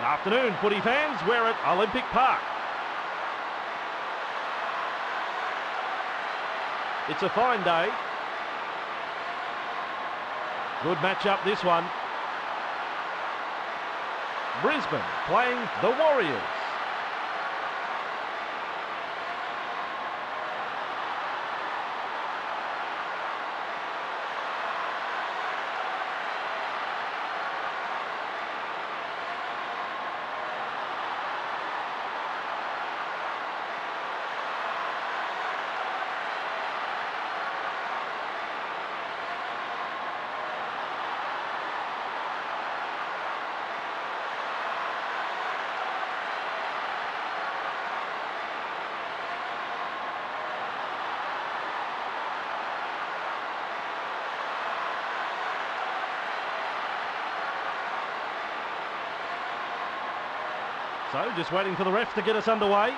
Good afternoon, footy fans. We're at Olympic Park. It's a fine day. Good match-up, this one. Brisbane playing the Warriors. So, just waiting for the refs to get us underway.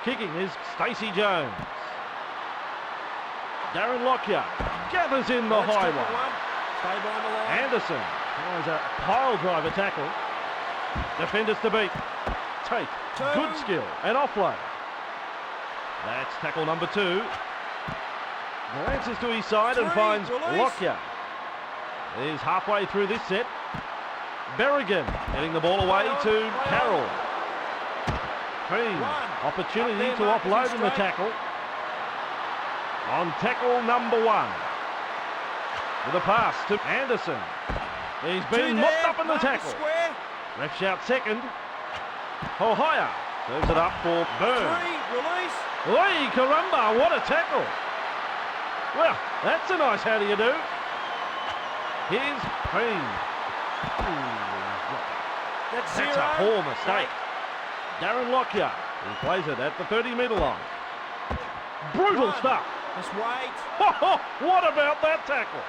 Kicking is Stacey Jones. Darren Lockyer gathers in the high one. Anderson tries a pile driver tackle. Defenders to beat. Tate, good skill and offload. That's tackle number 2. Glances to his side and finds Lockyer. He's halfway through this set. Berrigan getting the ball away to Carroll. Green, opportunity to offload in the tackle. On tackle number 1. With a pass to Anderson. He's been mopped up in the tackle. Ref shout second. Ohio serves it up for Burns. Oi, caramba, what a tackle. Well, that's a nice how do you do. Here's Green. That's a poor mistake. Darren Lockyer, he plays it at the 30-metre line. Brutal stuff. Just wait. Oh, what about that tackle?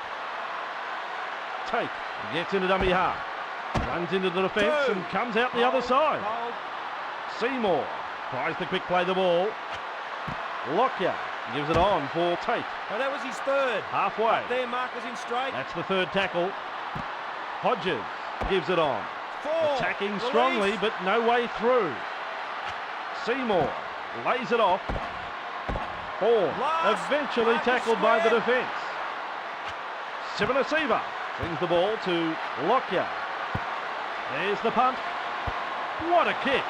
Tate gets into dummy half. Runs into the defence and comes out the other side. Seymour tries to quick play the ball. Lockyer gives it on for Tate. Oh, that was his third. Halfway. Up there, markers in straight. That's the third tackle. Hodges gives it on. 4. Attacking strongly, but no way through. Seymour lays it off. 4. Eventually tackled by the defence. Sivanasiva brings the ball to Lockyer. There's the punt. What a kick.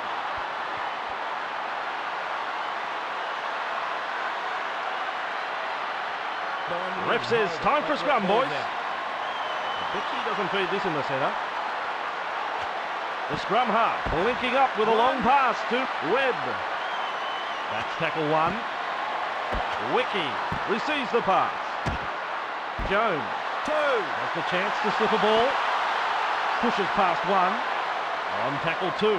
Ref says time for a scrum, boys. I bet she doesn't feed this in the centre. The scrum half linking up with a long pass to Webb. That's tackle 1. Wiki receives the pass. Jones 2 has the chance to slip a ball. Pushes past 1. On tackle 2.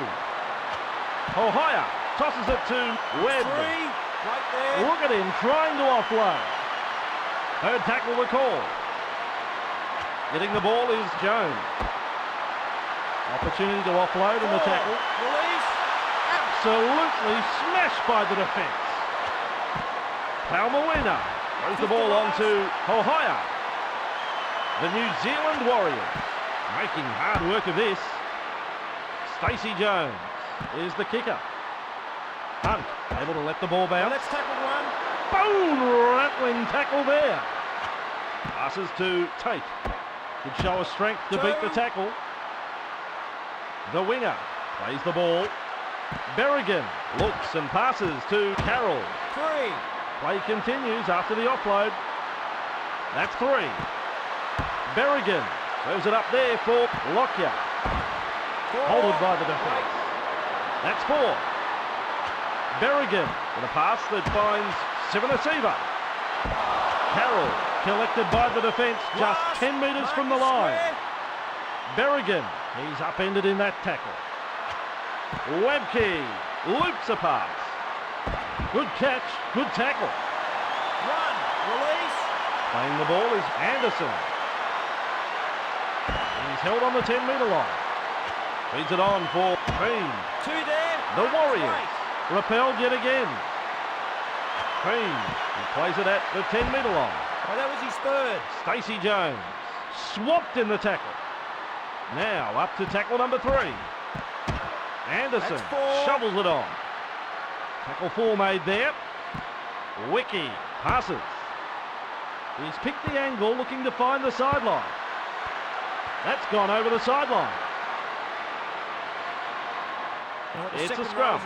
Ohio tosses it to Webb. 3 right there. Look at him trying to offload. Third tackle recall. Getting the ball is Jones. Opportunity to offload in the tackle. Release. Absolutely smashed by the defence. Palmawina throws the ball on to Ohio. The New Zealand Warriors making hard work of this. Stacey Jones is the kicker. Hunt able to let the ball bounce. Let's tackle 1. Bone-rattling tackle there. Passes to Tate. Could show us strength to beat the tackle. The winger plays the ball. Berrigan looks and passes to Carroll. 3. Play continues after the offload. That's 3. Berrigan throws it up there for Lockyer. 4. Holded by the defence. That's 4. Berrigan with a pass that finds Sivanasiva. Carroll collected by the defence just 10 metres from the line. Berrigan, he's upended in that tackle. Webke loops a pass. Good catch, good tackle. 1. Release. Playing the ball is Anderson. He's held on the 10-metre line. Feeds it on for Cream. Two there. The Warriors. Straight. Repelled yet again. Cream. He plays it at the 10-metre line. Oh, that was his third. Stacey Jones. Swapped in the tackle. Now up to tackle number 3. Anderson That's 4. shovels it on. Tackle 4 made there. Wiki passes. He's picked the angle, looking to find the sideline. That's gone over the sideline. It's a scrum.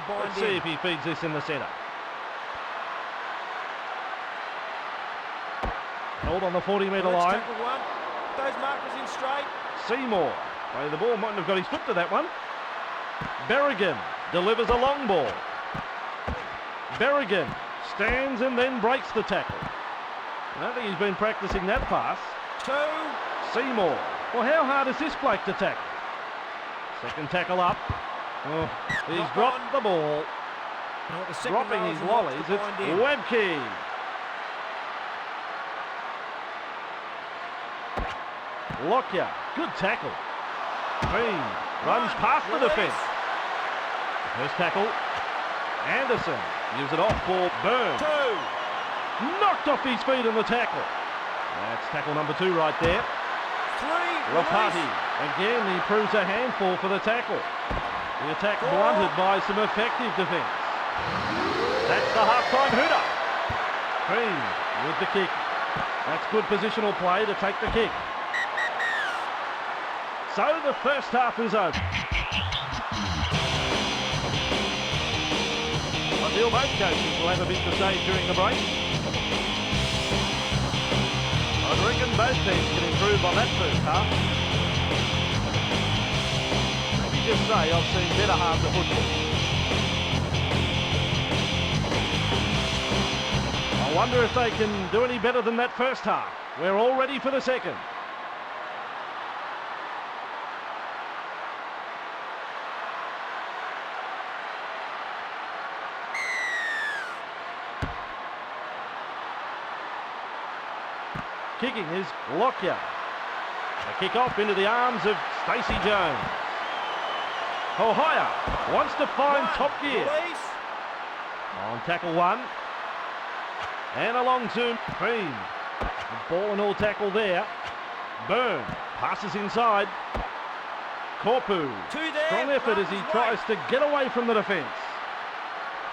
Let's see if he feeds this in the centre. Held on the 40-metre line. Those markers in straight. Seymour. Play the ball, mightn't have got his foot to that one. Berrigan delivers a long ball. Berrigan stands and then breaks the tackle. I don't think he's been practicing that pass. 2. Seymour. Well, how hard is this bloke to tackle? Second tackle up. Oh, he's dropped the ball. Dropping his lollies. It's Webke. Lockyer. Good tackle. Green runs past the defence. First tackle. Anderson gives it off for Byrne. 2. Knocked off his feet in the tackle. That's tackle number 2 right there. 3. Rapati. Again, he proves a handful for the tackle. The attack blunted by some effective defence. That's the half-time hooter. Green with the kick. That's good positional play to take the kick. So the first half is over. I feel both coaches will have a bit to say during the break. I reckon both teams can improve on that first half. Let me just say I've seen better halves of football. I wonder if they can do any better than that first half. We're all ready for the second. Kicking is Lockyer. A kick off into the arms of Stacey Jones. Ohio wants to find top gear. Release. On tackle 1. And along to Cream. Ball and all tackle there. Byrne passes inside. Corpu. 2 there. Strong effort as he tries to get away from the defence.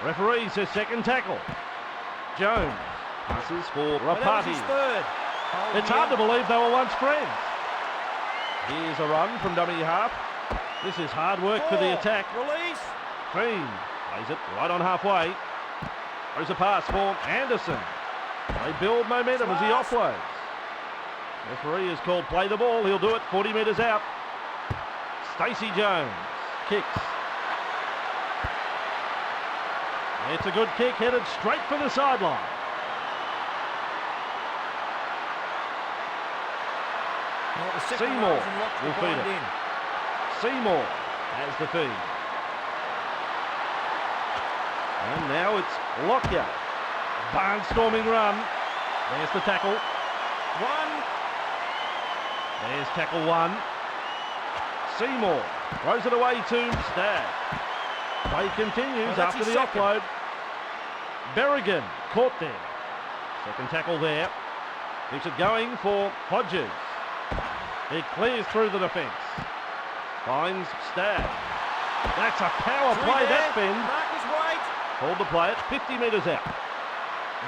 Referee says second tackle. Jones passes for Rapati. Third. It's hard to believe they were once friends. Here's a run from dummy half. This is hard work 4. for the attack. Release. Cream plays it right on halfway. Throws a pass for Anderson. They build momentum as he offloads. Referee has called play the ball. He'll do it 40 metres out. Stacey Jones kicks. It's a good kick headed straight for the sideline. Seymour will feed it. Seymour has the feed. And now it's Lockyer. Barnstorming run. There's the tackle. 1. There's tackle 1. Seymour throws it away to Stagg. Play continues after the offload. Berrigan caught there. Second tackle there. Keeps it going for Hodges. He clears through the defence. Finds Stagg. That's a power play, that bend. Called to play it 50 metres out.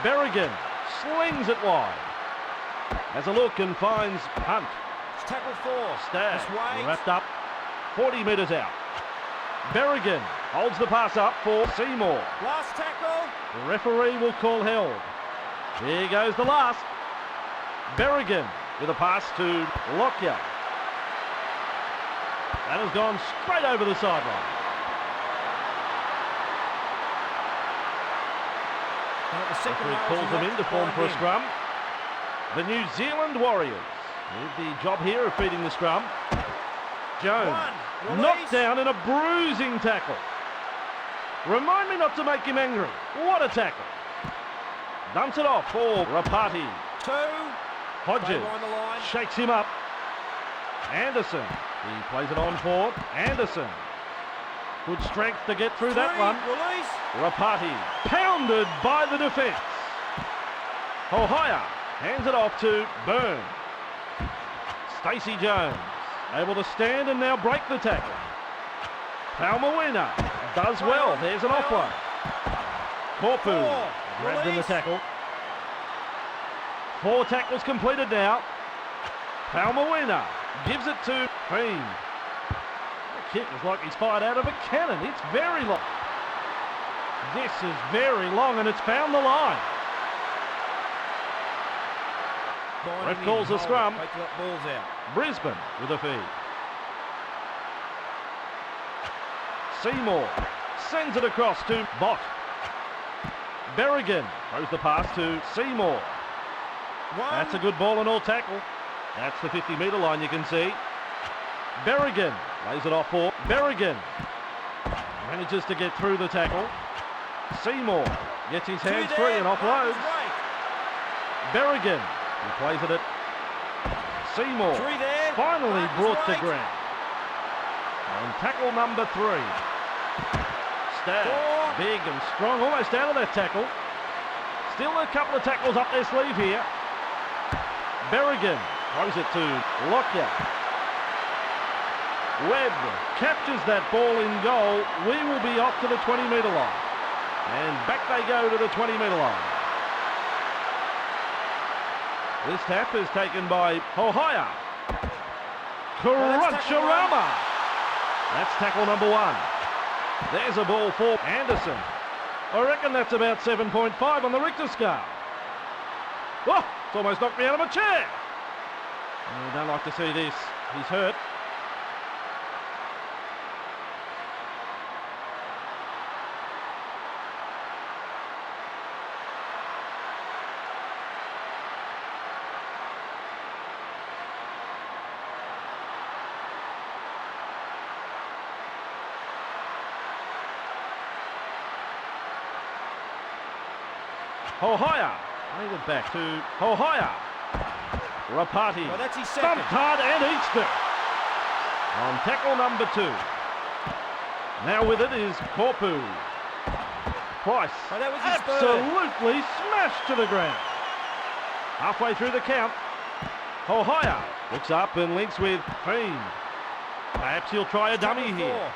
Berrigan slings it wide. Has a look and finds Hunt. It's tackle 4. Stagg wrapped up 40 metres out. Berrigan holds the pass up for Seymour. Last tackle. The referee will call held. Here goes the last. Berrigan with a pass to Lockyer. That has gone straight over the sideline. Referee calls them in to form for a scrum. The New Zealand Warriors with the job here of feeding the scrum. Jones knocked down in a bruising tackle. Remind me not to make him angry. What a tackle. Dumps it off for Rapati. 2. Hodges shakes him up. Anderson He plays it on for Anderson. Good strength to get through that one. Release. Rapati pounded by the defence. Ohio hands it off to Byrne. Stacey Jones able to stand and now break the tackle. Palmawina does well. There's an offload. Korpu grabbed in the tackle. 4 tackles completed now. Palmawina gives it to Payne. The kick is like he's fired out of a cannon. It's very long. This is very long and it's found the line. Ref calls a scrum. Ball's out. Brisbane with a feed. Seymour sends it across to Bott. Berrigan throws the pass to Seymour. That's a good ball and all tackle. That's the 50-metre line, you can see. Berrigan lays it off for Berrigan. Manages to get through the tackle. Seymour gets his hands free and offloads. Berrigan, he plays it at Seymour. Finally brought to ground. And tackle number 3. Stab, big and strong, almost out of that tackle. Still a couple of tackles up their sleeve here. Berrigan throws it to Lockyer. Webb captures that ball in goal. We will be off to the 20-metre line. And back they go to the 20-metre line. This tap is taken by Ohio. Cruncherama. That's tackle number 1. There's a ball for Anderson. I reckon that's about 7.5 on the Richter scale. Oh, it's almost knocked me out of my chair. I don't like to see this. He's hurt. Ohio, lead it back to Ohio. Rapati, stumped hard and eats it. On tackle number 2. Now with it is Korpu. Price, absolutely smashed to the ground. Halfway through the count, Ohio looks up and links with Payne. Perhaps he'll try a dummy here.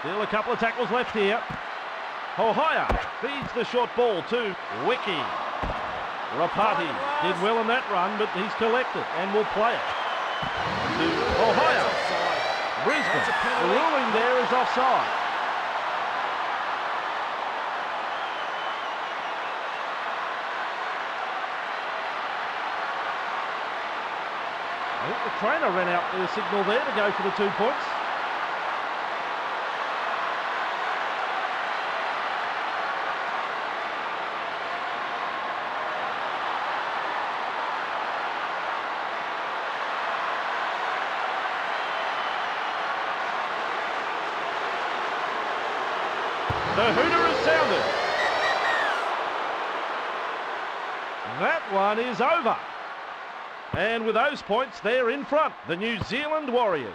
Still a couple of tackles left here. Ohio feeds the short ball to Wiki. Rapati did well in that run, but he's collected and will play it to Ohio. Brisbane, the ruling there is offside. I think the trainer ran out with a signal there to go for the 2 points. The hooter is sounded. That one is over. And with those points, they're in front, the New Zealand Warriors.